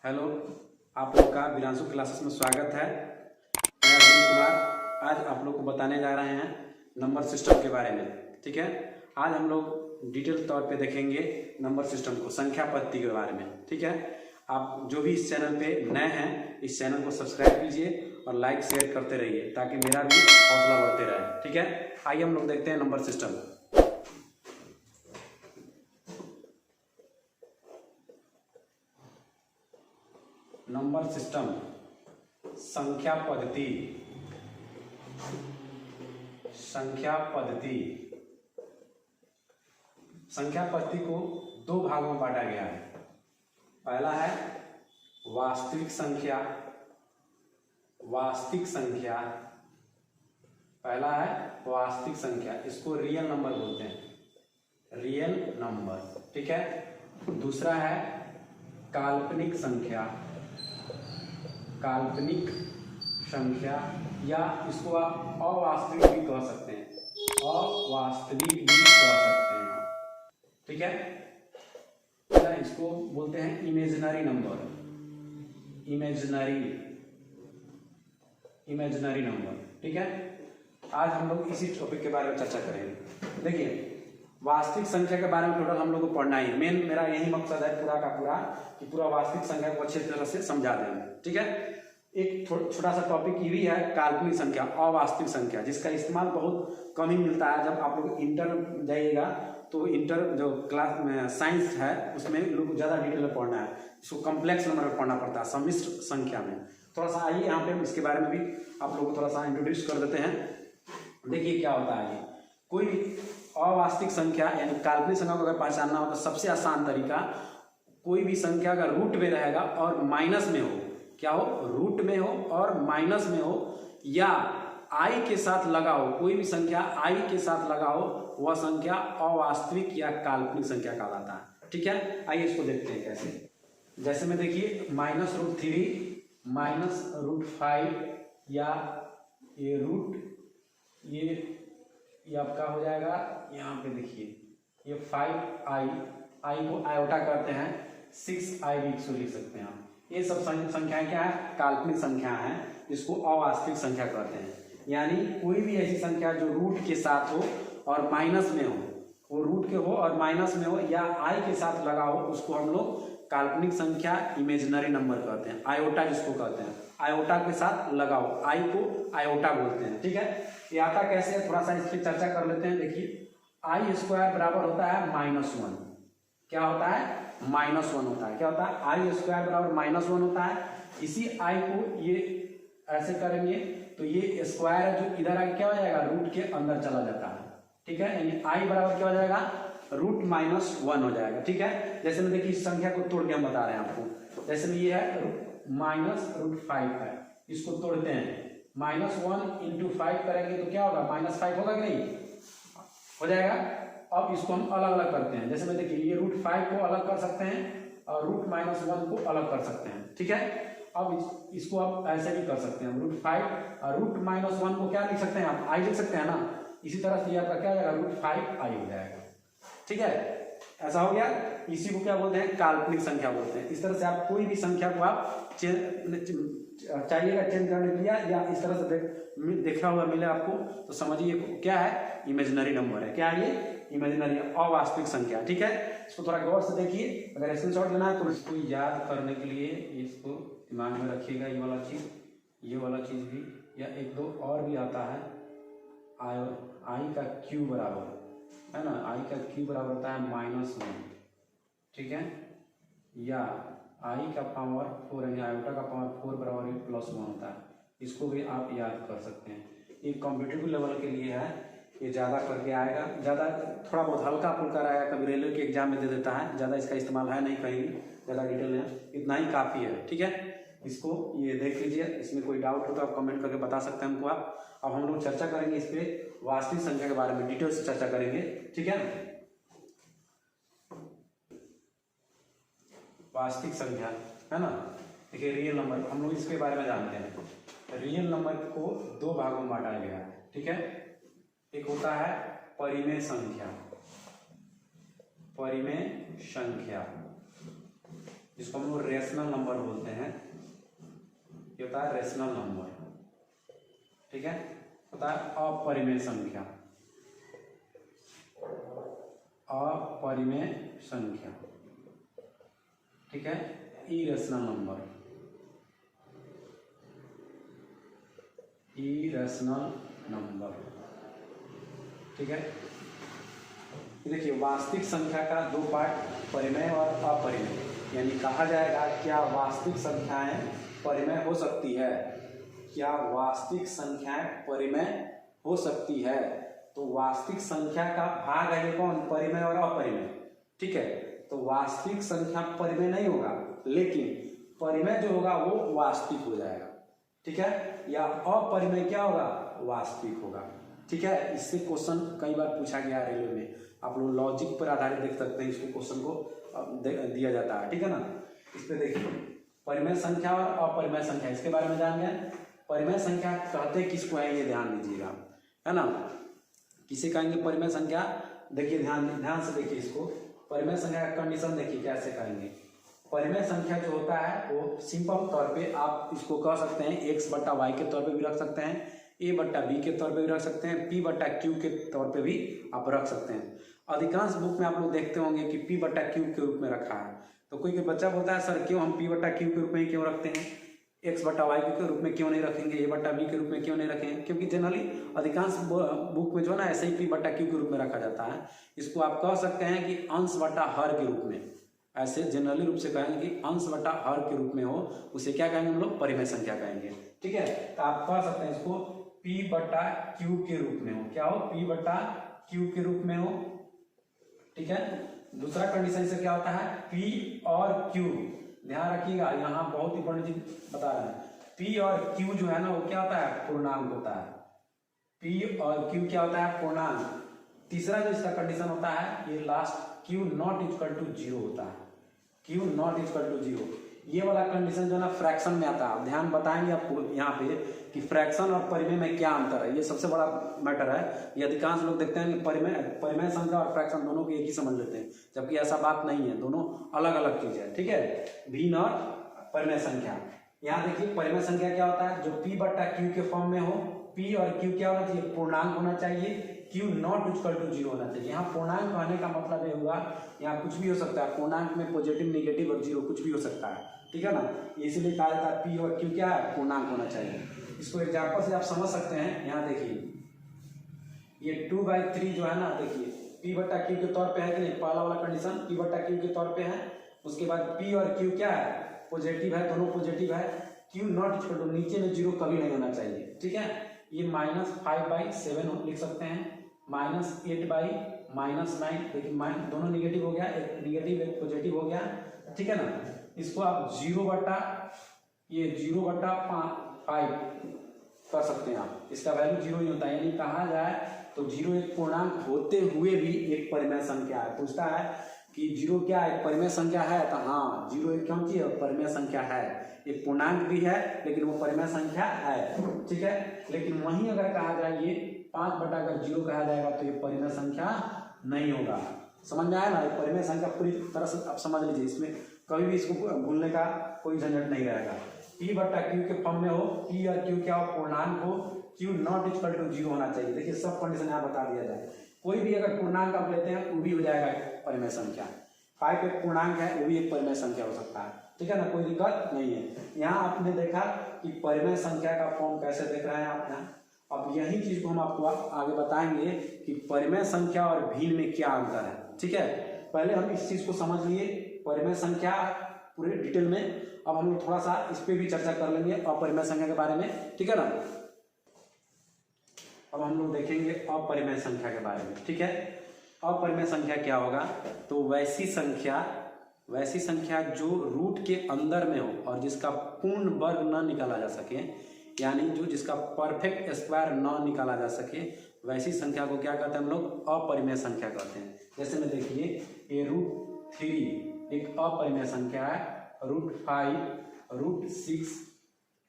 Hello, आप लोग का विरांशु क्लासेस में स्वागत है। मैं अरविंद कुमार आज आप लोग को बताने जा रहे हैं नंबर सिस्टम के बारे में। ठीक है, आज हम लोग डिटेल तौर पे देखेंगे नंबर सिस्टम को, संख्या पद्धति के बारे में। ठीक है, आप जो भी इस चैनल पे नए हैं इस चैनल को सब्सक्राइब कीजिए और लाइक शेयर करते रहिए ताकि मेरा भी हौसला बढ़ते रहे। ठीक है, आइए हम लोग देखते हैं नंबर सिस्टम। नंबर सिस्टम संख्या पद्धति। संख्या पद्धति संख्या पद्धति को दो भागों में बांटा गया है। पहला है वास्तविक संख्या। वास्तविक संख्या पहला है वास्तविक संख्या, इसको रियल नंबर बोलते हैं, रियल नंबर। ठीक है, दूसरा है काल्पनिक संख्या। काल्पनिक संख्या या इसको आप अवास्तविक भी कह सकते हैं, अवास्तविक भी कह सकते हैं। ठीक है, इसको बोलते हैं इमेजिनरी नंबर। Imaginary number. ठीक है, आज हम लोग इसी टॉपिक के बारे में चर्चा करेंगे। देखिए, वास्तविक संख्या के बारे में टोटल हम लोग को पढ़ना ही, मेन मेरा यही मकसद है पूरा का पूरा कि पूरा वास्तविक संख्या को अच्छे तरह से समझा दें। ठीक है, एक छोटा सा टॉपिक ये भी है काल्पनिक संख्या, अवास्तविक संख्या, जिसका इस्तेमाल बहुत कम ही मिलता है। जब आप लोग इंटर जाइएगा तो इंटर जो क्लास में साइंस है उसमें लोग को ज़्यादा डिटेल में पढ़ना है, इसको कॉम्प्लेक्स नंबर में पढ़ना पड़ता है, सम्मिश्र संख्या में। थोड़ा सा आइए यहाँ पे इसके बारे में भी आप लोगों को थोड़ा सा इंट्रोड्यूस कर देते हैं। देखिए क्या होता है, ये कोई अवास्तविक संख्या यानी काल्पनिक संख्या को अगर पहचानना हो तो सबसे आसान तरीका, कोई भी संख्या अगर रूट में रहेगा और माइनस में हो, क्या हो, रूट में हो और माइनस में हो, या आई के साथ लगा हो, कोई भी संख्या आई के साथ लगा हो, वह संख्या अवास्तविक या काल्पनिक संख्या कहलाता है। ठीक है, आइए इसको देखते हैं कैसे। जैसे में देखिए -√3 -√5 या ये रूट ये आपका हो जाएगा। यहाँ पे देखिए ये 5i, आई को आयोटा करते हैं, 6i भी इसको लिख सकते हैं आप। ये सब संख्याएं क्या है, काल्पनिक संख्या है, इसको अवास्तविक संख्या कहते हैं। यानी कोई भी ऐसी संख्या जो रूट के साथ हो और माइनस में हो, वो रूट के हो और माइनस में हो या आई के साथ लगा हो, उसको हम लोग काल्पनिक संख्या इमेजिनरी नंबर कहते हैं। आयोटा जिसको कहते हैं, आयोटा के साथ लगाओ, आई को आयोटा बोलते हैं। ठीक है, ये आता कैसे है थोड़ा सा इस पर चर्चा कर लेते हैं। देखिए i² बराबर होता है -1। क्या होता है, -1 होता है। क्या होता है, i² बराबर -1 होता है। इसी i को ये ऐसे करेंगे तो ये स्क्वायर है जो इधर आके क्या हो जाएगा, रूट के अंदर चला जाता है। ठीक है, यानी i बराबर क्या हो जाएगा, √-1 हो जाएगा। ठीक है, जैसे में देखिए इस संख्या को तोड़ के हम बता रहे हैं आपको। जैसे में ये है -√5 है, इसको तोड़ते हैं, -1 × 5 करेंगे तो क्या होगा, -5 होगा कि नहीं, हो जाएगा। अब इसको हम अलग अलग करते हैं। जैसे में देखिए ये √5 को अलग कर सकते हैं और √-1 को अलग कर सकते हैं। ठीक है, अब इसको आप ऐसे भी कर सकते हैं, √5 और √-1 को क्या लिख सकते हैं आप, आई लिख सकते हैं ना। इसी तरह से आपका क्या हो जाएगा, √5i हो जाएगा। ठीक है, ऐसा हो गया। इसी को क्या बोलते हैं, काल्पनिक संख्या बोलते हैं। इस तरह से आप कोई भी संख्या को आप चाहिएगा चेंज करने के लिए या इस तरह से देखा हुआ मिले आपको तो समझिए क्या है, इमेजिनरी नंबर है। क्या है ये, इमेजिनरी अवास्तविक संख्या। ठीक है, इसको थोड़ा गौर से देखिए। अगर स्क्रीनशॉट लेना है तो इसको याद करने के लिए इसको दिमाग में रखिएगा, ये वाला चीज भी, या एक दो और भी आता है, आई का क्यू बराबर है ना, आई का क्यू बराबर होता है -1। ठीक है, या आई का पावर 4 यानी आयोटा का पावर 4 बराबर +1 होता है। इसको भी आप याद कर सकते हैं। ये कॉम्पिटिटिव लेवल के लिए है, ये ज़्यादा करके आएगा, ज़्यादा थोड़ा बहुत हल्का फुल्का रहेगा, कभी रेलवे के एग्जाम में दे देता है, ज़्यादा इसका इस्तेमाल है नहीं कहीं भी, ज़्यादा डिटेल में इतना ही काफ़ी है। ठीक है, इसको ये देख लीजिए, इसमें कोई डाउट हो तो आप कमेंट करके बता सकते हैं हमको आप। अब हम लोग चर्चा करेंगे इस पर, वास्तविक संख्या के बारे में डिटेल से चर्चा करेंगे। ठीक है, वास्तविक संख्या है ना। देखिए रियल नंबर, हम लोग इसके बारे में जानते हैं। रियल नंबर को दो भागों में बांटा गया है। ठीक है, एक होता है परिमेय संख्या, परिमेय संख्या जिसको हम लोग रेशनल नंबर बोलते हैं, ये होता है रेशनल नंबर, ठीक है। होता है अपरिमेय संख्या, अपरिमेय संख्या, ठीक है। इरेशनल नंबर, इरेशनल नंबर, ठीक है। देखिए वास्तविक संख्या का दो पार्ट, परिमेय और अपरिमेय, यानी कहा जाएगा क्या वास्तविक संख्याएं परिमेय हो सकती है, क्या वास्तविक संख्याएं परिमेय हो सकती है। तो वास्तविक संख्या का भाग है ये कौन, परिमेय और अपरिमेय, ठीक है। तो वास्तविक संख्या परिमेय नहीं होगा, लेकिन परिमेय जो होगा वो वास्तविक हो जाएगा, ठीक है। या अपरिमेय क्या होगा, वास्तविक होगा, ठीक है। इससे क्वेश्चन कई बार पूछा गया रेलवे में, आप लोग लॉजिक पर आधारित देख सकते हैं, इसको क्वेश्चन को दिया जाता है, ठीक है ना। इस पे देखिए परिमेय संख्या और अपरिमेय संख्या, इसके बारे में जान गए। परिमेय संख्या कहते किसको है ये ध्यान दीजिएगा, है ना। किसे कहेंगे परिमेय संख्या, देखिए ध्यान से देखिए इसको। परिमेय संख्या का कंडीशन देखिए कैसे कहेंगे। परिमेय संख्या जो होता है वो सिंपल तौर पे आप इसको कह सकते हैं x बट्टा वाई के तौर पे भी रख सकते हैं, a बट्टा बी के तौर पे भी रख सकते हैं, p बट्टा क्यू के तौर पे भी आप रख सकते हैं। अधिकांश बुक में आप लोग देखते होंगे कि p बट्टा क्यू के रूप में रखा है। तो कोई बच्चा बोलता है सर क्यों हम p बट्टा क्यू के रूप में क्यों रखते हैं, x बट्टा वाई के रूप में क्यों नहीं रखेंगे, a बट्टा बी के रूप में क्यों नहीं रखेंगे। क्योंकि जनरली अधिकांश बुक में जो है ना ऐसे ही p बट्टा क्यू के रूप में रखा जाता है। इसको आप कह सकते हैं कि अंश बट्टा हर के रूप में, ऐसे जनरली रूप से कहेंगे कि अंश बटा हर के रूप में हो, उसे क्या कहेंगे हम लोग, परिमेय संख्या कहेंगे, ठीक है। तो आप कह सकते हैं इसको p बटा क्यू के रूप में हो, क्या हो, p बटा क्यू के रूप में हो, ठीक है। दूसरा कंडीशन से क्या होता है, p और q, ध्यान रखिएगा यहाँ बहुत इंपॉर्टेंट चीज बता रहे हैं। p और q जो है ना वो क्या होता है, पूर्णांक होता है। p और q क्या होता है, पूर्णांक। तीसरा जो इसका कंडीशन होता है ये last q not equal to 0 होता है, q नॉट इक्वल टू 0। ये वाला कंडीशन जो है ना फ्रैक्शन में आता है। ध्यान बताएंगे आपको यहाँ पे कि फ्रैक्शन और परिमेय में क्या अंतर है, ये सबसे बड़ा मैटर है। ये अधिकांश लोग देखते हैं कि परिमेय संख्या और फ्रैक्शन दोनों को एक ही समझ लेते हैं, जबकि ऐसा बात नहीं है, दोनों अलग अलग चीज है, ठीक है। भिन्न और परिमेय संख्या। यहाँ देखिए परिमेय संख्या क्या होता है, जो p बट्टा क्यू के फॉर्म में हो, p और q क्या होना चाहिए, पूर्णांक होना चाहिए, q नॉट इक्वल टू 0 होना चाहिए। यहाँ पूर्णांक कहने का मतलब ये होगा यहाँ कुछ भी हो सकता है, पूर्णांक में पॉजिटिव नेगेटिव और 0 कुछ भी हो सकता है, ठीक है ना। इसलिए कहा जाता है p और q क्या है, पूर्णांक होना चाहिए। इसको एग्जाम्पल से आप समझ सकते हैं। यहाँ देखिए ये 2/3 जो है ना, देखिए p बट्टा क्यू के तौर पे है कि नहीं, पहला वाला कंडीशन p बट्टा क्यू के तौर पे है। उसके बाद p और q क्या है, पॉजिटिव है, दोनों पॉजिटिव है। q नॉट इक्वल टू, नीचे में 0 कभी नहीं होना चाहिए, ठीक है। ये -5/7 लिख सकते हैं, -8/-9, देखिए दोनों निगेटिव हो गया, एक निगेटिव एक पॉजिटिव हो गया, ठीक है ना। इसको आप 0/5 कर सकते हैं आप, इसका वैल्यू 0 ही होता है। यानी कहा जाए तो 0 एक पूर्णांक होते हुए भी एक परिमेय संख्या है। पूछता है कि 0 क्या है, एक परिमेय संख्या है, तो हाँ 0 एक क्यों चीज परिमेय संख्या है, एक पूर्णांक भी है लेकिन वो परिमेय संख्या है, ठीक है। लेकिन वहीं अगर कहा जाए ये 5/0 कहा जाएगा तो ये परिमेय संख्या नहीं होगा। समझ में आया ना, ये परिमेय संख्या पूरी तरह से आप समझ लीजिए, इसमें कभी भी इसको भूलने का कोई झंझट नहीं रहेगा। p बट्टा क्यू के फॉर्म में हो, p और q क्या हो, पूर्णांक हो, q नॉट इक्वल टू 0 होना चाहिए। देखिए सब कंडीशन यहाँ बता दिया जाए, कोई भी अगर पूर्णांक आप लेते हैं वो भी हो जाएगा परिमेय संख्या। 5 एक पूर्णांक है, वो भी एक परिमेय संख्या हो सकता है, ठीक है ना, कोई दिक्कत नहीं है। यहाँ आपने देखा कि परिमेय संख्या का फॉर्म कैसे देख रहे हैं आप यहाँ। अब यही चीज को हम आपको आगे बताएंगे कि परिमेय संख्या और भिन्न में क्या अंतर है, ठीक है। पहले हम इस चीज को समझ लिए, परिमेय संख्या पूरे डिटेल में। अब हम लोग थोड़ा सा इस पे भी चर्चा कर लेंगे अपरिमेय संख्या के बारे में, ठीक है ना। अब हम लोग देखेंगे अपरिमेय संख्या के बारे में, ठीक है। अपरिमेय संख्या क्या होगा, तो वैसी संख्या जो रूट के अंदर में हो और जिसका पूर्ण वर्ग न निकाला जा सके, यानी जो जिसका परफेक्ट स्क्वायर न निकाला जा सके, वैसी संख्या को क्या कहते हैं हम लोग, अपरिमेय संख्या कहते हैं। जैसे में देखिए ये √3 एक अपरिमेय संख्या है, √5 √6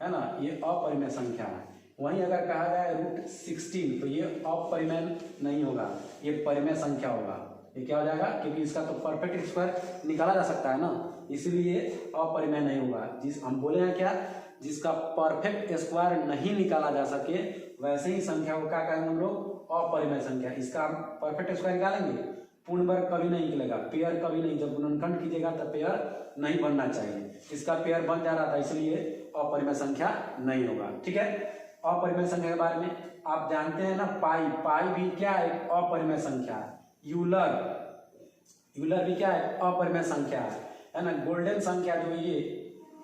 है ना, ये अपरिमेय संख्या है। वहीं अगर कहा जाए √16 तो ये अपरिमेय नहीं होगा, ये परिमेय संख्या होगा, ये क्या हो जाएगा, क्योंकि इसका तो परफेक्ट स्क्वायर निकाला जा सकता है ना, इसलिए अपरिमेय नहीं होगा। जिस हम बोले हैं क्या, जिसका परफेक्ट स्क्वायर नहीं निकाला जा सके वैसे ही संख्या को क्या कहेंगे हम लोग, अपरिमेय संख्या। इसका हम परफेक्ट स्क्वायर निकालेंगे, पूर्ण वर्ग कभी नहीं निकलेगा, पेयर कभी नहीं, जब गुणनखंड कीजिएगा तो पेयर नहीं बनना चाहिए। इसका पेयर बन जा रहा था, इसलिए अपरिमेय संख्या नहीं होगा। ठीक है, अपरिमेय संख्या के बारे में आप जानते हैं ना, पाई, पाई भी क्या है, अपरिमेय संख्या है। यूलर, यूलर भी क्या है, अपरिमेय संख्या है ना। गोल्डन संख्या जो ये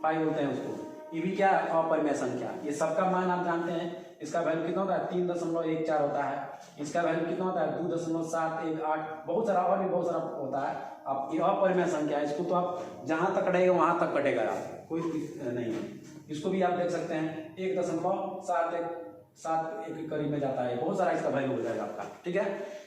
पाई होते हैं उसको, ये भी क्या है, अपरिमेय संख्या। ये सबका मान आप जानते हैं, इसका वैल्यू कितना होता है, 3.14 होता है। इसका वैल्यू कितना होता है, 2.718, बहुत सारा और भी बहुत सारा होता है। आप ये अपरिमेय संख्या है, इसको तो आप जहां तक कटेगा वहां तक कटेगा, आप कोई नहीं है। इसको भी आप देख सकते हैं 1.717 के करीब में जाता है, बहुत सारा इसका वैल्यू हो जाएगा आपका। ठीक है,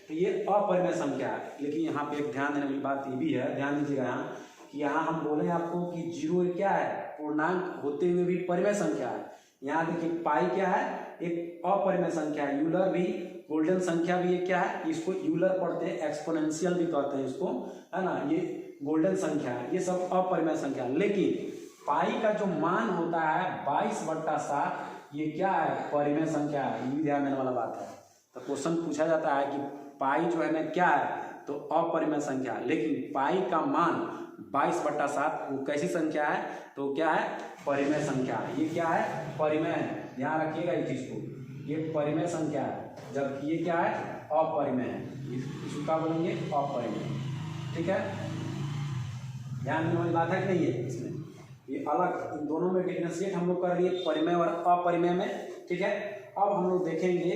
तो ये अपरिमेय संख्या है। लेकिन यहाँ पे एक ध्यान देने वाली बात ये भी है, ध्यान दीजिएगा यहाँ कि यहाँ हम बोले आपको कि जीरो क्या है, पूर्णांक होते हुए भी परिमेय संख्या है। यहाँ देखिए पाई क्या है, एक अपरिमेय संख्या है। यूलर भी, गोल्डन संख्या भी एक क्या है, इसको यूलर पढ़ते हैं, एक्सपोनेंशियल भी कहते हैं इसको, है ना। ये गोल्डन संख्या है, ये सब अपरिमेय संख्या। लेकिन पाई का जो मान होता है 22/7, ये क्या है, परिमेय संख्या है। ये भी ध्यान देने वाला बात है। तो क्वेश्चन पूछा जाता है कि पाई जो है ना क्या है, तो अपरिमेय संख्या। लेकिन पाई का मान 22/7 वो कैसी संख्या है, तो क्या है, परिमेय संख्या। ये क्या है, परिमेय है, ध्यान रखिएगा इस चीज को, ये परिमेय संख्या है, जबकि ये क्या है, अपरिमेय है। इसको क्या बोलेंगे, अपरिमेय। ठीक है, ध्यान देने वाली बात है कि नहीं है इसमें, ये अलग, इन दोनों में डिफरेंशिएट हम लोग कर लिए, परिमेय और अपरिमेय में। ठीक है, अब हम लोग देखेंगे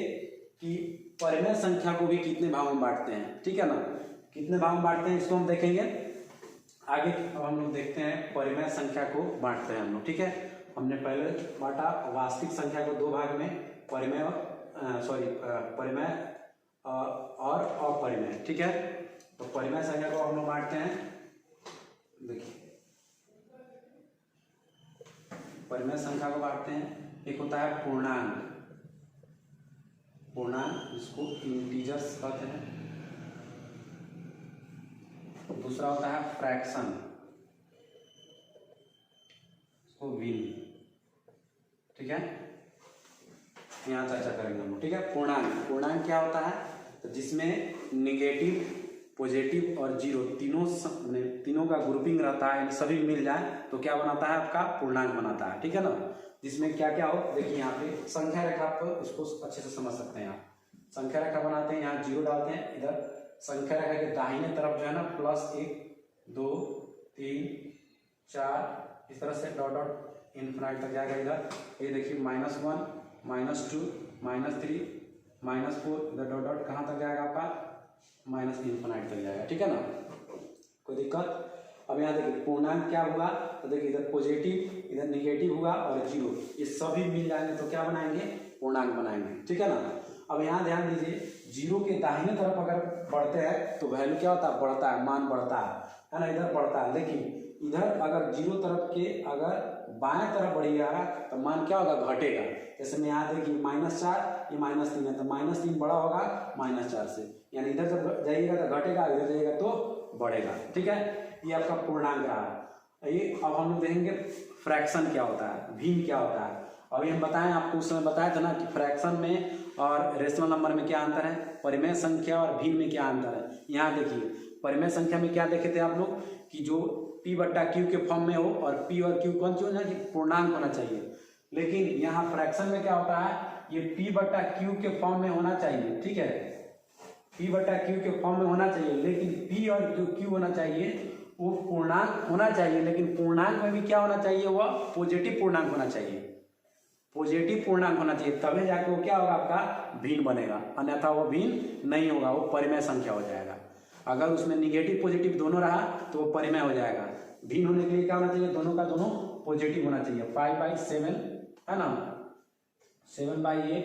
कि परिमेय संख्या को भी कितने भागों में बांटते हैं। ठीक है ना, कितने भाग में बांटते हैं इसको हम देखेंगे आगे। अब हम लोग देखते हैं परिमेय संख्या को बांटते हैं हम लोग। ठीक है, हमने पहले बांटा वास्तविक संख्या को दो भाग में, परिमेय और परिमेय और अपरिमेय। ठीक है, तो परिमेय संख्या को हम लोग बांटते हैं, देखिए परिमेय संख्या को बांटते हैं। एक होता है पूर्णांक, पूर्णांक जिसको इंटीजर्स कहते हैं। दूसरा होता है फ्रैक्शन, इसको विन। ठीक है, यहाँ चर्चा करेंगे हम लोग। ठीक है, पूर्णांक, पूर्णांक क्या होता है, तो जिसमें निगेटिव, पॉजिटिव और जीरो तीनों का ग्रुपिंग रहता है, सभी मिल जाए तो क्या बनाता है, आपका पूर्णांक बनाता है। ठीक है ना, जिसमें क्या क्या हो, देखिए यहाँ पे संख्या रेखा, तो इसको अच्छे से समझ सकते हैं आप। संख्या रेखा बनाते हैं, यहाँ जीरो डालते हैं, इधर संख्या रेखा के दाहिने तरफ जो है ना +1 2 3 4 इस तरह से डॉट डॉट इन्फिनाइट तक जाएगा। इधर ये देखिए -1 -2 -3 -4, इधर डॉट डॉट कहाँ तक जाएगा आपका, -इन्फिनाइट तक जाएगा। ठीक है ना, कोई दिक्कत। अब यहाँ देखिए पूर्णांक क्या हुआ, तो देखिए इधर पॉजिटिव, इधर निगेटिव हुआ और जीरो, ये सभी मिल जाएंगे तो क्या बनाएंगे, पूर्णांक बनाएंगे। ठीक है ना, अब यहाँ ध्यान दीजिए, जीरो के दाहिने तरफ अगर बढ़ते हैं तो वैल्यू क्या होता है, बढ़ता है, मान बढ़ता है ना, इधर बढ़ता है। लेकिन इधर अगर जीरो तरफ के अगर बाएं तरफ बढ़िएगा तो मान क्या होगा, घटेगा। जैसे मैं यहाँ देखिए -4, ये -3 है, तो -3 बड़ा होगा -4 से, यानी इधर जब जाइएगा तो घटेगा, इधर जाइएगा तो बढ़ेगा। ठीक है, ये आपका पूर्णांक रहा। ये अब हम लोग देखेंगे फ्रैक्शन क्या होता है, भिन्न क्या होता है। अभी हम बताएं, आपको उस समय बताया था ना कि फ्रैक्शन में और रेशनल नंबर में क्या अंतर है, परिमेय संख्या और भिन्न में क्या अंतर है। यहाँ देखिए परिमेय संख्या में क्या देखे थे आप लोग कि जो P/Q के फॉर्म में हो, और P और Q कौन सी होना चाहिए, पूर्णांक होना चाहिए। लेकिन यहाँ फ्रैक्शन में क्या होता है, ये P/Q के फॉर्म में होना चाहिए। ठीक है, P/Q के फॉर्म में होना चाहिए, लेकिन P और Q होना चाहिए, वो पूर्णांक होना चाहिए। लेकिन पूर्णांक में भी क्या होना चाहिए, वह पॉजिटिव पूर्णांक होना चाहिए, पॉजिटिव पूर्णांक होना चाहिए, तभी जाके वो क्या होगा, आपका भिन्न बनेगा। अन्यथा वो भिन्न नहीं होगा, वो परिमेय संख्या हो जाएगा। अगर उसमें निगेटिव पॉजिटिव दोनों रहा तो वो परिमेय हो जाएगा। भिन्न होने के लिए क्या होना चाहिए, दोनों का दोनों पॉजिटिव होना चाहिए। 5/7 है ना, 7/8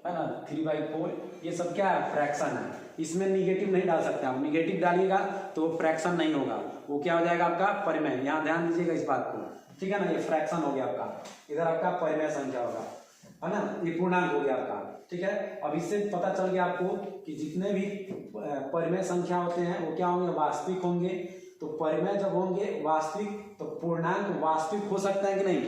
है ना, 3/4, ये सब क्या है, फ्रैक्शन है। इसमें निगेटिव नहीं डाल सकते आप, निगेटिव डालिएगा तो फ्रैक्शन नहीं होगा, वो क्या हो जाएगा, आपका परिमेय। यहाँ ध्यान दीजिएगा इस बात को। ठीक है ना, ये फ्रैक्शन हो गया आपका, इधर आपका परिमेय संख्या होगा। है ना, ये पूर्णांक हो गया आपका। ठीक है, अब इससे पता चल गया आपको कि जितने भी परिमेय संख्या होते हैं वो क्या होंगे, वास्तविक होंगे। तो परिमेय जब होंगे वास्तविक तो पूर्णांक वास्तविक हो सकते हैं कि नहीं,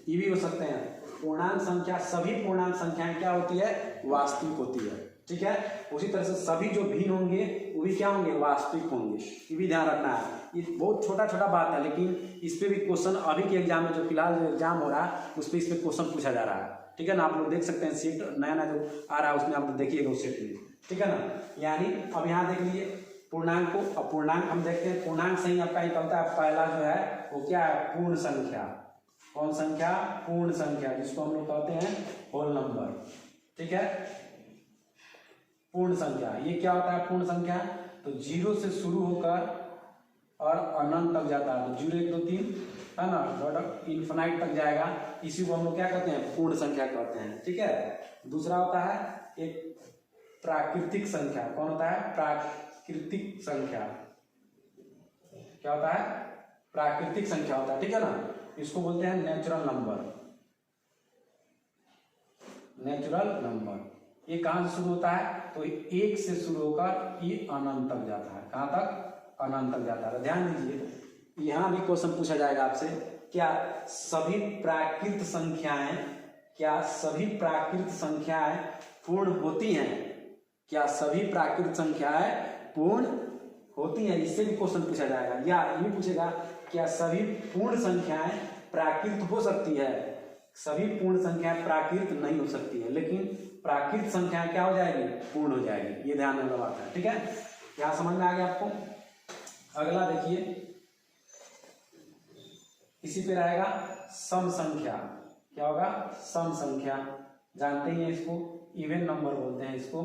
ये भी हो सकते हैं। पूर्णांक संख्या, सभी पूर्णांक संख्याएं क्या होती है, वास्तविक होती है। ठीक है, उसी तरह से सभी जो भिन्न होंगे वो भी क्या होंगे, वास्तविक होंगे। ये भी ध्यान रखना है। ये बहुत छोटा छोटा बात है, लेकिन इस पे भी क्वेश्चन अभी के एग्जाम में जो फिलहाल जो एग्जाम हो रहा है उस पर इस पे क्वेश्चन पूछा जा रहा है। ठीक है ना, आप लोग देख सकते हैं सेट नया नया जो आ रहा है उसमें आप लोग देखिएगा उस सेट में। ठीक है ना, यानी अब यहाँ देख लीजिए पूर्णांक को। अब पूर्णांक हम देखते हैं, पूर्णांक से ही आपका निकलता है पहला जो है वो क्या है, पूर्ण संख्या। कौन संख्या, पूर्ण संख्या, जिसको हम लोग कहते हैं होल नंबर। ठीक है, पूर्ण संख्या ये क्या होता है, पूर्ण संख्या तो 0 से शुरू होकर और अनंत तक जाता है। तो 0 1 2 3 है ना, इन्फिनाइट तक जाएगा, इसी को हम लोग क्या कहते हैं, पूर्ण संख्या कहते हैं। ठीक है, दूसरा होता है एक प्राकृतिक संख्या। कौन होता है, प्राकृतिक संख्या। क्या होता है, प्राकृतिक संख्या होता है। ठीक है ना, इसको बोलते हैं नेचुरल नंबर। नेचुरल नंबर ये कहां से शुरू होता है, तो 1 से शुरू होकर ये अनंत तक जाता है। कहां तक, अनंत तक जाता है। ध्यान दीजिए, यहां भी क्वेश्चन पूछा जाएगा आपसे, क्या सभी प्राकृत संख्याएं, क्या सभी प्राकृत संख्याएं पूर्ण होती हैं, क्या सभी प्राकृत संख्याएं पूर्ण होती हैं, इससे भी क्वेश्चन पूछा जाएगा। या ये पूछेगा क्या सभी पूर्ण संख्याएं प्राकृत हो सकती है। सभी पूर्ण संख्याएं प्राकृत नहीं हो सकती है, लेकिन प्राकृत संख्याएं क्या हो जाएगी, पूर्ण हो जाएगी। ये ध्यान में बात है। ठीक है, यहां समझ में आ गया आपको। अगला देखिए, इसी पे रहेगा सम संख्या। क्या होगा, सम संख्या, जानते ही हैं इसको, इवन नंबर बोलते हैं इसको।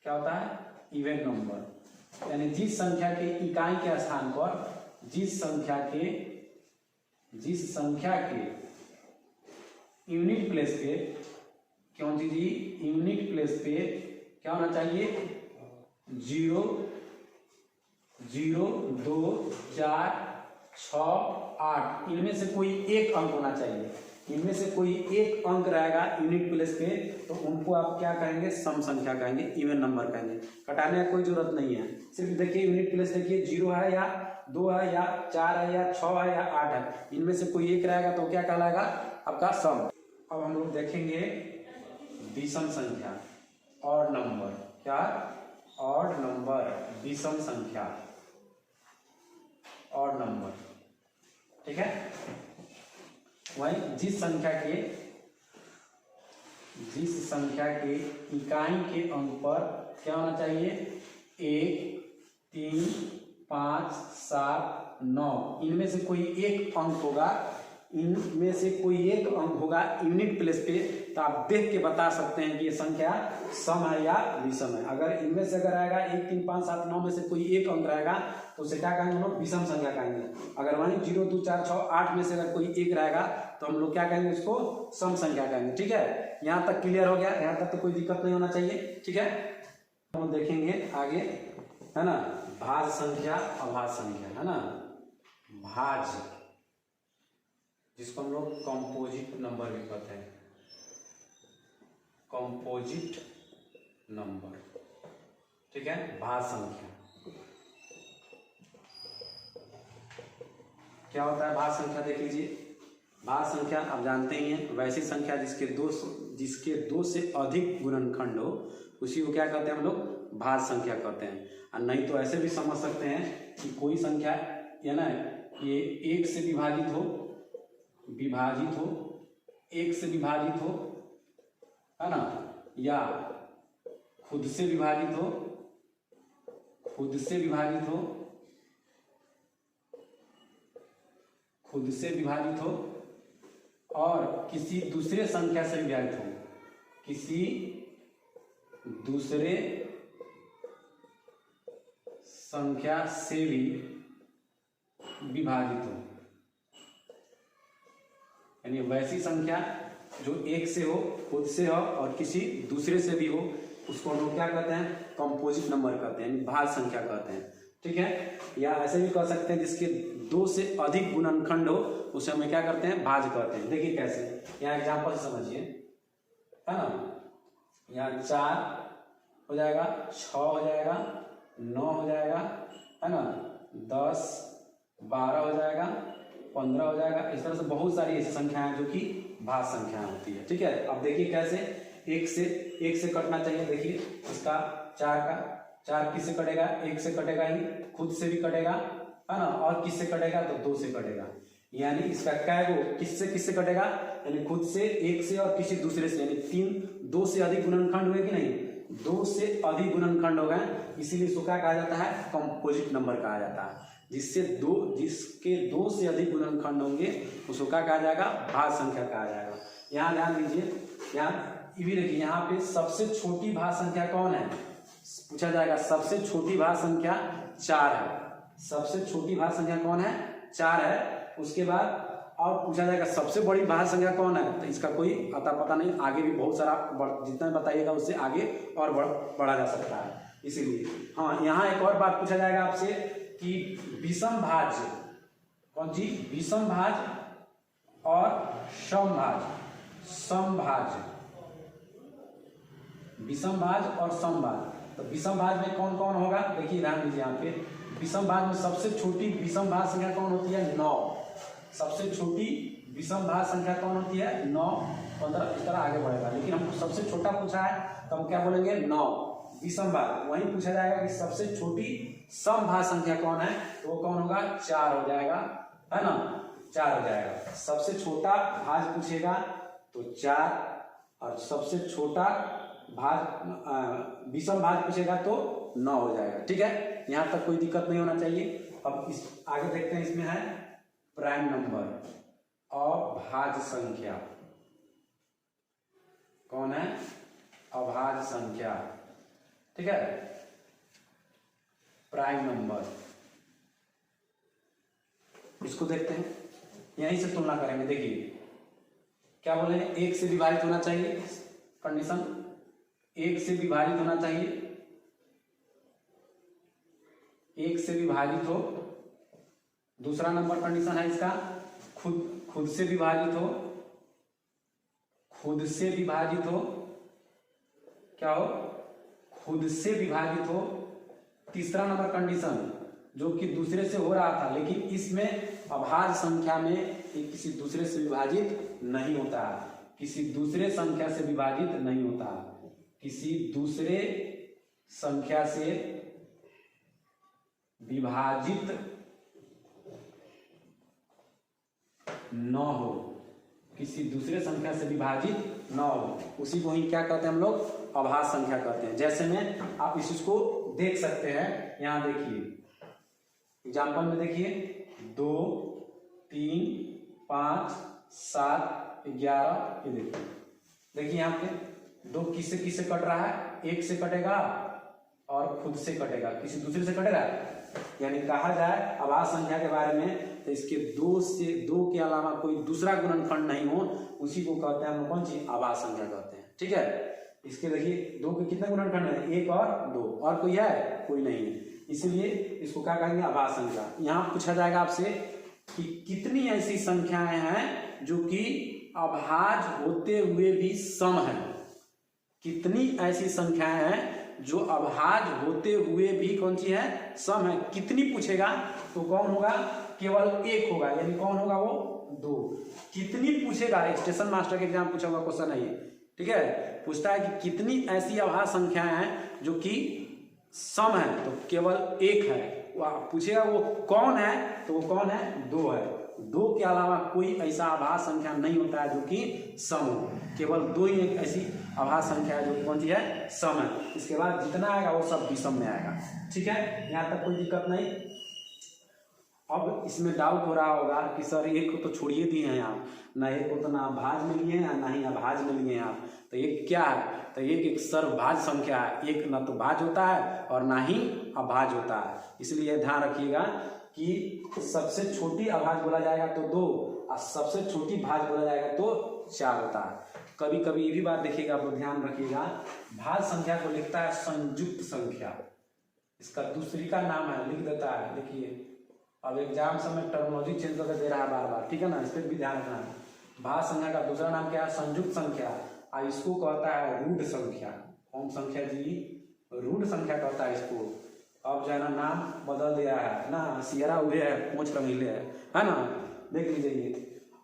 क्या होता है, इवन नंबर, यानी जिस संख्या के इकाई के स्थान पर जिस संख्या के यूनिट प्लेस पे, क्यों जी, यूनिट प्लेस पे क्या होना चाहिए, 0 0 2 4 6 8, इनमें से कोई एक अंक होना चाहिए। इनमें से कोई एक अंक रहेगा यूनिट प्लेस पे, तो उनको आप क्या कहेंगे, सम संख्या कहेंगे, इवन नंबर कहेंगे। घटाने की कोई जरूरत नहीं है, सिर्फ देखिए यूनिट प्लेस देखिए 0 है या 2 है या 4 है या 6 है या 8 है, इनमें से कोई एक रहेगा तो क्या कहलाएगा, आपका सम। अब हम लोग देखेंगे विषम संख्या, ऑड नंबर। क्या, ऑड नंबर, विषम संख्या, ऑड नंबर। ठीक है, वही जिस संख्या के इकाई के अंक पर क्या होना चाहिए, 1 3 5 7 9, इनमें से कोई एक अंक होगा, इनमें से कोई एक अंक होगा यूनिट प्लेस पे, तो आप देख के बता सकते हैं कि ये संख्या सम है या विषम है। अगर इनमें से अगर आएगा 1 3 5 7 9 में से कोई एक अंक रहेगा तो उसे क्या कहेंगे हम लोग, विषम संख्या कहेंगे। अगर वहीं 0 2 4 6 8 में से अगर कोई एक रहेगा तो हम लोग क्या कहेंगे, उसको सम संख्या कहेंगे। ठीक है, यहाँ तक क्लियर हो गया, यहाँ तक तो कोई दिक्कत नहीं होना चाहिए। ठीक है, हम देखेंगे आगे, है ना, भाज्य संख्या, अभाज्य संख्या, है ना, भाज्य, जिसको हम लोग कंपोजिट नंबर भी कहते हैं, कंपोजिट नंबर। ठीक है, भाज्य संख्या क्या होता है, भाज्य संख्या देख लीजिए। भाज्य संख्या आप जानते ही हैं, वैसी संख्या जिसके दो से अधिक गुणनखंड हो, उसी को क्या कहते हैं हम लोग, भाज्य संख्या कहते हैं। और नहीं तो ऐसे भी समझ सकते हैं कि कोई संख्या है ना, ये 1 से विभाजित हो, 1 से विभाजित हो, है ना, या खुद से विभाजित हो, खुद से विभाजित हो, और किसी दूसरे संख्या से विभाजित हो, किसी दूसरे संख्या से भी विभाजित हो, यानी वैसी संख्या जो 1 से हो, खुद से हो और किसी दूसरे से भी हो, उसको हम लोग क्या कहते हैं, कंपोजिट नंबर कहते हैं, यानी भाज्य संख्या कहते हैं। ठीक है, या ऐसे भी कह सकते हैं जिसके 2 से अधिक गुणनखंड हो, उसे हमें क्या करते हैं, भाज्य कहते हैं। देखिए कैसे, यहाँ एग्जाम्पल से समझिए। है ना। यहाँ 4 हो जाएगा, 6 हो जाएगा, 9 हो जाएगा, है ना, 10, 12 हो जाएगा, 15 हो जाएगा। इस तरह से बहुत सारी ऐसी संख्याएं जो कि भाज्य संख्याएं होती है। ठीक है, अब देखिए कैसे एक से कटना चाहिए। देखिए इसका 4 का 4 किससे कटेगा, 1 से कटेगा ही, खुद से भी कटेगा, है ना, और किससे कटेगा तो 2 से कटेगा। यानी इसका क्या है वो किससे कटेगा, यानी खुद से, 1 से और किसी दूसरे से, यानी 2 से अधिक गुणनखंड हुए कि नहीं, 2 से अधिक गुणनखंड हो गए, इसीलिए इसको क्या कहा जाता है, कंपोजिट नंबर कहा जाता है। जिसके 2 से अधिक गुणनखंड होंगे उसको क्या कहा जाएगा, भाज्य संख्या कहा जाएगा। यहाँ ध्यान दीजिए, यहाँ ये भी देखिए, यहाँ पे सबसे छोटी भाज्य संख्या कौन है, पूछा जाएगा। सबसे छोटी भाज्य संख्या 4 है। सबसे छोटी भाज्य संख्या कौन है, 4 है। उसके बाद और पूछा जाएगा सबसे बड़ी भाज्य संख्या कौन है, तो इसका कोई अता पता नहीं, आगे भी बहुत सारा जितना बताइएगा उससे आगे और बढ़ा जा सकता है। इसीलिए हाँ, यहाँ एक और बात पूछा जाएगा आपसे कि विषम भाज्य कौन सी, विषम भाज्य और समभाज्य, समभाज्य, विषम भाज्य और समभाज्य। तो विषम भाज्य में कौन कौन होगा, देखिए ध्यान दीजिए यहाँ पे, विषम भाज्य में सबसे छोटी विषम भाज्य संख्या कौन होती है, 9। सबसे छोटी विषम भाज्य संख्या कौन होती है, 9, 15, इस तरह आगे बढ़ेगा। लेकिन हमको सबसे छोटा पूछा है तो हम क्या बोलेंगे, 9 विषम भाज्य। वहीं पूछा जाएगा कि सबसे छोटी समभाज्य संख्या कौन है, तो वो कौन होगा, 4 हो जाएगा, है ना, 4 हो जाएगा। सबसे छोटा भाज्य पूछेगा तो 4, और सबसे छोटा भाज्य विषम भाज्य पूछेगा तो 9 हो जाएगा। ठीक है, यहाँ तक कोई दिक्कत नहीं होना चाहिए। अब इस आगे देखते हैं, इसमें है प्राइम नंबर, अभाज्य संख्या। कौन है, अभाज्य संख्या। ठीक है, प्राइम नंबर, इसको देखते हैं, यहीं से तुलना करेंगे। देखिए क्या बोले, 1 से विभाजित होना चाहिए, कंडीशन 1 से विभाजित होना चाहिए, 1 से विभाजित हो। दूसरा नंबर कंडीशन है इसका खुद से विभाजित हो, खुद से विभाजित हो, क्या हो, खुद से विभाजित हो। तीसरा नंबर कंडीशन जो कि दूसरे से हो रहा था, लेकिन इसमें अभाज्य संख्या में ये किसी दूसरे से विभाजित नहीं होता, किसी दूसरे संख्या से विभाजित नहीं होता, किसी दूसरे संख्या से विभाजित न हो, किसी दूसरे संख्या से विभाजित न हो, उसी को ही क्या कहते हैं हम लोग, अभाज्य संख्या कहते हैं। जैसे में आप इसको देख सकते हैं, यहां देखिए एग्जाम्पल में देखिए, 2, 3, 5, 7, 11, ये देखिए यहाँ पे 2 किससे किससे कट रहा है, 1 से कटेगा और खुद से कटेगा, किसी दूसरे से कटेगा। यानी कहा जाए अभाज्य संख्या के बारे में तो इसके 2 के अलावा कोई दूसरा गुणनखंड नहीं हो, उसी को कहते हैं हम लोग कौन सी, अभाज्य संख्या कहते हैं। ठीक है, इसके देखिए 2 के कितने गुणनखंड है, 1 और 2, और कोई है, कोई नहीं है, इसीलिए इसको क्या कहेंगे, अभाज्य संख्या। यहाँ पूछा जाएगा आपसे कि कितनी ऐसी संख्याएं हैं जो कि अभाज्य होते हुए भी सम है, कितनी ऐसी संख्याएं हैं जो अभाज्य होते हुए भी कौन सी है, सम है। कितनी पूछेगा तो कौन होगा, केवल 1 होगा, यानी कौन होगा वो, 2। कितनी पूछेगा, स्टेशन मास्टर के एग्जाम पूछा हुआ क्वेश्चन है ये। ठीक है, पूछता है कि कितनी ऐसी अभाज्य संख्याएं हैं जो कि सम है, तो केवल 1 है। पूछेगा वो कौन है, तो वो कौन है, 2 है। 2 के अलावा कोई ऐसा अभाज्य संख्या नहीं होता है जो कि सम हो, केवल 2 ही एक ऐसी अभाज्य संख्या है जो कौन सी है, सम है। इसके बाद जितना आएगा वो सब विषम में आएगा। ठीक है, यहाँ तक कोई दिक्कत नहीं। अब इसमें डाउट हो रहा होगा कि सर 1 को तो छोड़िए दिए हैं आप, ना 1 को तो ना भाज्य में लिए हैं ना ही अभाज्य में लिए हैं आप, तो 1 क्या है, तो 1 एक सर्वभाज्य संख्या है। 1 ना तो भाज्य होता है और ना ही अभाज्य होता है, इसलिए ध्यान रखिएगा कि सबसे छोटी अभाज्य बोला जाएगा तो 2, और सबसे छोटी भाज्य बोला जाएगा तो 4 होता है। कभी कभी ये भी बात देखिएगा, आप ध्यान रखिएगा, भाज्य संख्या को लिखता है संयुक्त संख्या, इसका दूसरी का नाम है, लिख देता है। देखिए अब एग्जाम समय टर्मिनोलॉजी चेंज करके दे रहा है बार बार, ठीक है ना, इस पर भी ध्यान रखना है। भाज्य संख्या का दूसरा नाम क्या है, संयुक्त संख्या, इसको कहता है रूढ़ संख्या। कौन संख्या जी? रूढ़ संख्या कहता है इसको। अब जो है ना नाम बदल दिया है ना, सियरा उड़े है, पूंछ रंगीले है ना, देख लीजिए ये।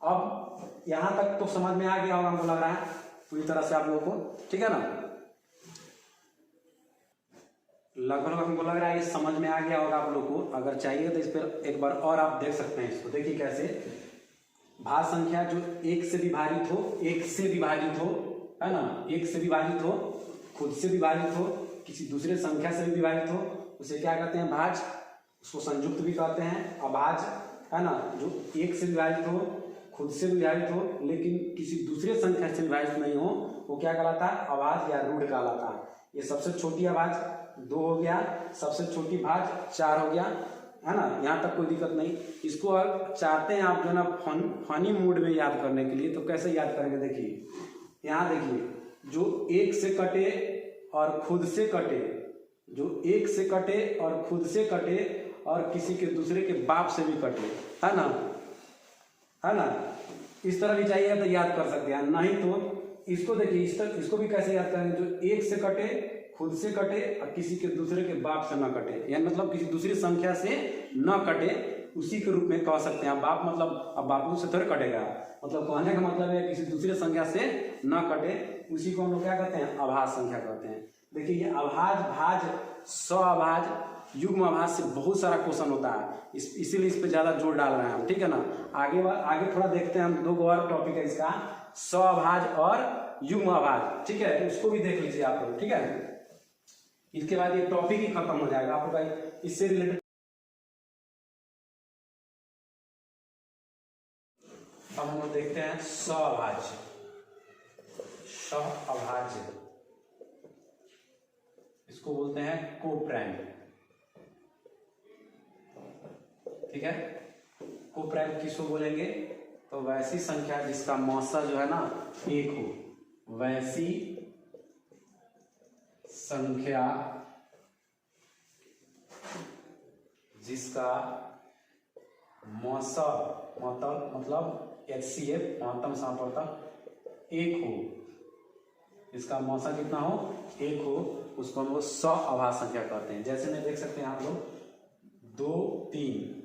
अब यहाँ तक तो समझ में आ गया होगा हमको लग रहा है पूरी तरह से आप लोगों को, ठीक है ना? लगभग हमको लग रहा है ये समझ में आ गया होगा आप लोग को। अगर चाहिए तो इस पर एक बार और आप देख सकते हैं इसको। देखिए कैसे भाज्य संख्या जो एक से विभाजित हो, एक से विभाजित हो, है ना, एक से विभाजित हो, खुद से विभाजित हो, किसी दूसरे संख्या से भी विभाजित हो, उसे क्या कहते हैं? भाज्य। उसको संयुक्त भी कहते हैं, अभाज्य, है ना। जो एक से विभाजित हो, खुद से विभाजित हो, लेकिन किसी दूसरे संख्या से विभाजित नहीं हो, वो क्या कहलाता है? अभाज्य या रूढ़ कहलाता है। ये सबसे छोटी अभाज्य 2 हो गया, सबसे छोटी भाज्य 4 हो गया, है ना। यहाँ तक कोई दिक्कत नहीं। इसको अगर चाहते हैं आप जो ना फनी मूड में याद करने के लिए, तो कैसे याद करेंगे? देखिए यहाँ देखिए, जो एक से कटे और खुद से कटे, जो एक से कटे और खुद से कटे और किसी के दूसरे के बाप से भी कटे, है ना, है ना, इस तरह भी चाहिए तो याद कर सकते हैं। नहीं तो इसको देखिए, इसको भी कैसे याद करेंगे? जो एक से कटे, खुद से कटे और किसी के दूसरे के बाप से न कटे, यानी मतलब किसी दूसरी संख्या से न कटे, उसी के रूप में कह सकते हैं। बाप मतलब अब बापू से थोड़े कटेगा, मतलब कहने का मतलब है किसी दूसरे संख्या से न कटे, उसी को हम लोग क्या कहते हैं? अभाज्य संख्या कहते हैं। देखिए ये अभाज्य, भाज्य, सभाज्य, युग्म अभाज्य से बहुत सारा क्वेश्चन होता है, इसीलिए इस पे ज्यादा जोर डाल रहे हैं हम, ठीक है ना। आगे थोड़ा देखते हैं हम। 2 और टॉपिक है इसका, सभाज्य और युग्म अभाज्य, ठीक है, उसको भी देख लीजिए आप लोग, ठीक है। इसके बाद ये टॉपिक ही खत्म हो जाएगा आप लोग इससे रिलेटेड। अब हम लोग देखते हैं सभाज्य। सभाज्य इसको बोलते हैं कोप्राइम, ठीक है। कोप्राइम किसको बोलेंगे? तो वैसी संख्या जिसका मौसा जो है ना 1 हो, वैसी संख्या जिसका मौसा मतलब HCF महत्तम सामर्थ्य 1 हो, इसका मौसा कितना हो? 1 हो, उसको हम लोग सभाज्य संख्या कहते हैं। जैसे में देख सकते हैं आप लोग 2, 3,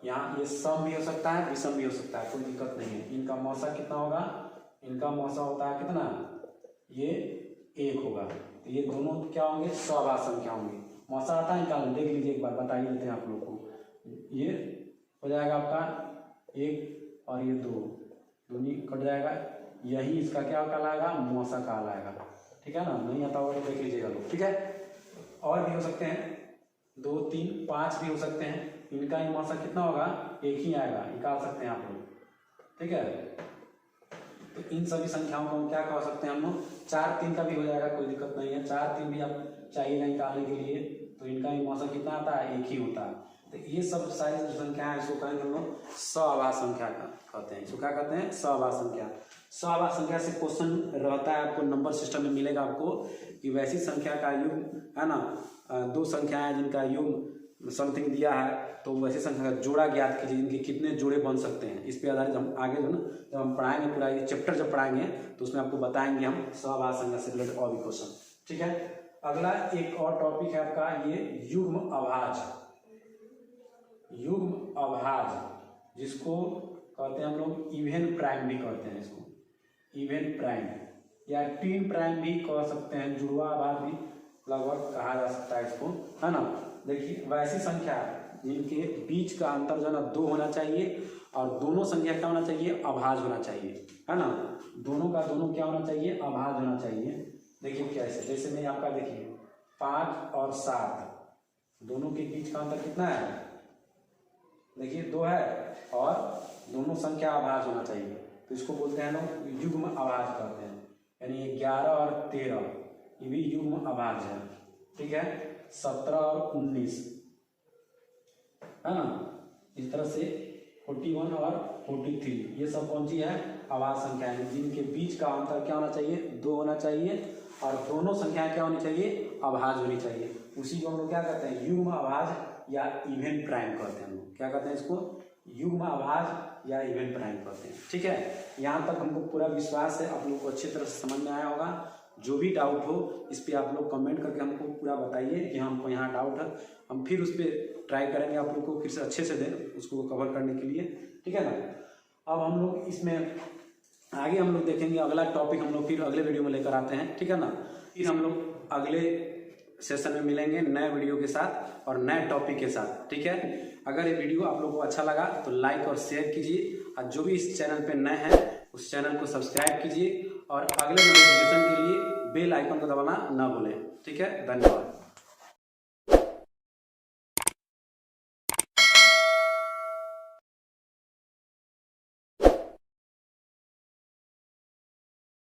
यहाँ ये सम भी हो सकता है, विषम भी हो सकता है, कोई दिक्कत नहीं है। इनका मौसा कितना होगा? इनका मौसा होता है कितना? ये 1 होगा। तो ये दोनों क्या होंगे? सभाज्य संख्या होंगे। मौसा आता है निकालना, देख लीजिए एक बार, बता ही देते हैं आप लोग को। ये हो जाएगा आपका 1 और ये 2, दोनों कट जाएगा, यही इसका क्या कहलाएगा? मौसा कहलाएगा, ठीक है ना। नहीं आता होगा तो देख लीजिएगा लोग, ठीक है। और भी हो सकते हैं 2, 3, 5 भी हो सकते हैं। इनका ही मौसा कितना होगा? 1 ही आएगा, निकाल सकते हैं आप लोग, ठीक है। तो इन सभी संख्याओं को हम क्या कह सकते हैं? हम लोग 4, 3 का भी हो जाएगा, कोई दिक्कत नहीं है। 4, 3 भी आप चाहिए निकालने के लिए, तो इनका ही मौसा कितना आता है? 1 ही होता है। तो ये सब सारी जो संख्या है इसको कहेंगे हम लोग सभाज्य संख्या कहते हैं। इसको क्या कहते हैं? सभाज्य संख्या। सभाज्य संख्या से क्वेश्चन रहता है आपको, नंबर सिस्टम में मिलेगा आपको कि वैसी संख्या का युग्म, है ना, 2 संख्याएं जिनका युग्म समथिंग दिया है, तो वैसी संख्या का जोड़ा ज्ञात कीजिए, जिनके कितने जोड़े बन सकते हैं। इस पे आधारित हम आगे जो ना जब हम पढ़ाएंगे पूरा ये चैप्टर जब पढ़ाएंगे तो उसमें आपको बताएंगे हम सभाज्य संख्या से रिलेटेड और भी क्वेश्चन, ठीक है। अगला एक और टॉपिक है आपका ये युग्म अभाज्य। युग्म अभाज्य जिसको कहते हैं हम लोग इवन प्राइम भी कहते हैं, इसको इवन प्राइम या टीन प्राइम भी कह सकते हैं, जुड़वा अभाज्य भी लगभग कहा जा सकता है इसको, है ना। देखिए वैसी संख्या जिनके बीच का अंतर जो है ना 2 होना चाहिए और दोनों संख्या क्या होना चाहिए? अभाज्य होना चाहिए, है ना। दोनों का दोनों क्या होना चाहिए? अभाज्य होना चाहिए। देखिए कैसे, जैसे मैं आपका देखिए 5 और 7 दोनों के बीच का अंतर कितना है? देखिए 2 है और दोनों संख्या अभाज्य होना चाहिए, तो इसको बोलते हैं लोग युग्म अभाज्य कहते हैं। यानी 11 और 13 ये भी युग्म अभाज्य है, ठीक है। 17 और 19, है ना। इस तरह से 41 और 43 ये सब कौन सी है? अभाज्य संख्या है, जिनके बीच का अंतर क्या होना चाहिए? 2 होना चाहिए और दोनों संख्याएं क्या होनी चाहिए? अभाज्य होनी चाहिए। उसी को हम लोग क्या कहते हैं? युग्म अभाज्य या इवन प्राइम कहते हैं। हम लोग क्या कहते हैं इसको? युग्म आभाज या इवेंट प्राइम कहते हैं। ठीक है, यहाँ तक हमको पूरा विश्वास है आप लोग को अच्छी तरह से समझ में आया होगा। जो भी डाउट हो इस पे आप लोग कमेंट करके हमको पूरा बताइए कि हमको यहाँ डाउट है, हम फिर उस पर ट्राई करेंगे आप लोग को फिर से अच्छे से दें उसको कवर करने के लिए। ठीक है ना। अब हम लोग इसमें आगे हम लोग देखेंगे, अगला टॉपिक हम लोग फिर अगले वीडियो में लेकर आते हैं। ठीक है ना। फिर हम लोग अगले सेशन में मिलेंगे नए वीडियो के साथ और नए टॉपिक के साथ। ठीक है, अगर ये वीडियो आप लोगों को अच्छा लगा तो लाइक और शेयर कीजिए, और जो भी इस चैनल पे नए हैं उस चैनल को सब्सक्राइब कीजिए और अगले नोटिफिकेशन के लिए बेल आइकन को दबाना ना भूलें। ठीक है, धन्यवाद।